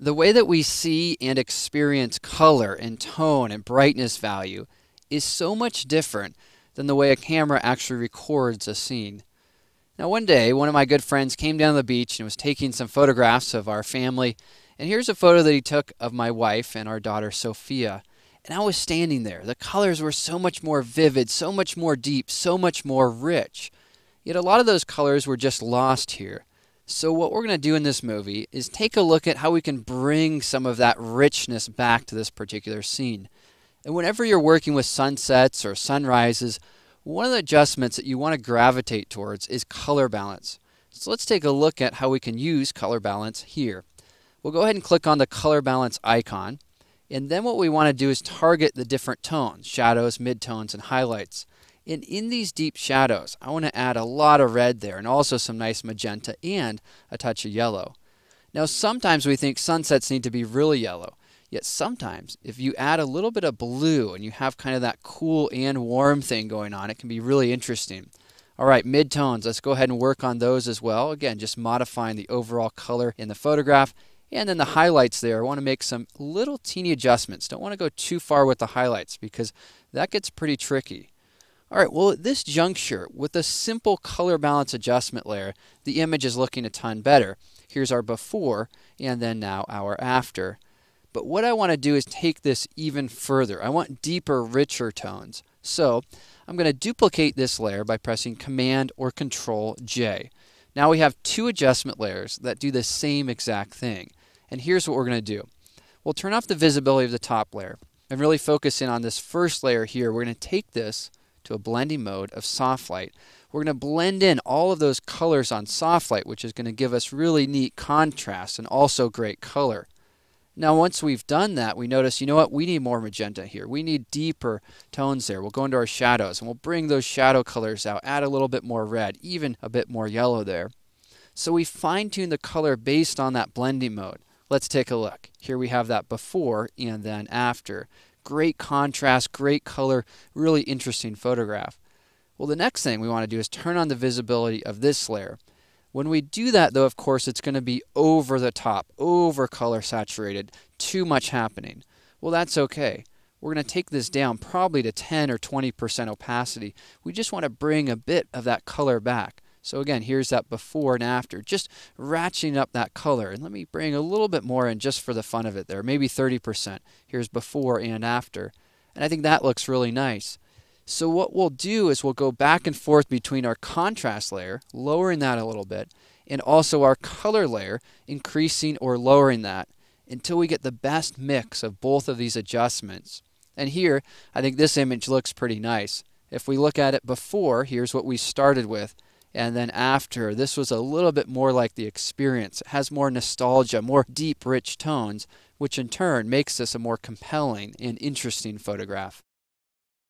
The way that we see and experience color and tone and brightness value is so much different than the way a camera actually records a scene. Now, one day, one of my good friends came down to the beach and was taking some photographs of our family. And here's a photo that he took of my wife and our daughter Sophia. And I was standing there. The colors were so much more vivid, so much more deep, so much more rich. Yet a lot of those colors were just lost here. So what we're going to do in this movie is take a look at how we can bring some of that richness back to this particular scene. And whenever you're working with sunsets or sunrises, one of the adjustments that you want to gravitate towards is color balance. So let's take a look at how we can use color balance here. We'll go ahead and click on the color balance icon. And then what we want to do is target the different tones, shadows, midtones, and highlights. And in these deep shadows, I want to add a lot of red there and also some nice magenta and a touch of yellow. Now, sometimes we think sunsets need to be really yellow. Yet sometimes, if you add a little bit of blue and you have kind of that cool and warm thing going on, it can be really interesting. All right, midtones, let's go ahead and work on those as well. Again, just modifying the overall color in the photograph. And then the highlights there, I want to make some little teeny adjustments. Don't want to go too far with the highlights because that gets pretty tricky. All right, well, at this juncture, with a simple color balance adjustment layer, the image is looking a ton better. Here's our before, and then now our after. But what I want to do is take this even further. I want deeper, richer tones. So I'm going to duplicate this layer by pressing Command or Control J. Now we have two adjustment layers that do the same exact thing. And here's what we're going to do. We'll turn off the visibility of the top layer and really focus in on this first layer here. We're going to take this to a blending mode of soft light. We're going to blend in all of those colors on soft light, which is going to give us really neat contrast and also great color. Now, once we've done that, we notice, you know what, we need more magenta here. We need deeper tones there. We'll go into our shadows and we'll bring those shadow colors out, add a little bit more red, even a bit more yellow there. So we fine-tune the color based on that blending mode. Let's take a look. Here we have that before and then after. Great contrast, great color, really interesting photograph. Well, the next thing we want to do is turn on the visibility of this layer. When we do that, though, of course, it's going to be over the top, over color saturated, too much happening. Well, that's okay. We're going to take this down probably to 10 or 20% opacity. We just want to bring a bit of that color back. So again, here's that before and after, just ratcheting up that color. And let me bring a little bit more in just for the fun of it there, maybe 30%. Here's before and after. And I think that looks really nice. So what we'll do is we'll go back and forth between our contrast layer, lowering that a little bit, and also our color layer, increasing or lowering that until we get the best mix of both of these adjustments. And here, I think this image looks pretty nice. If we look at it before, here's what we started with. And then after, this was a little bit more like the experience. It has more nostalgia, more deep, rich tones, which in turn makes this a more compelling and interesting photograph.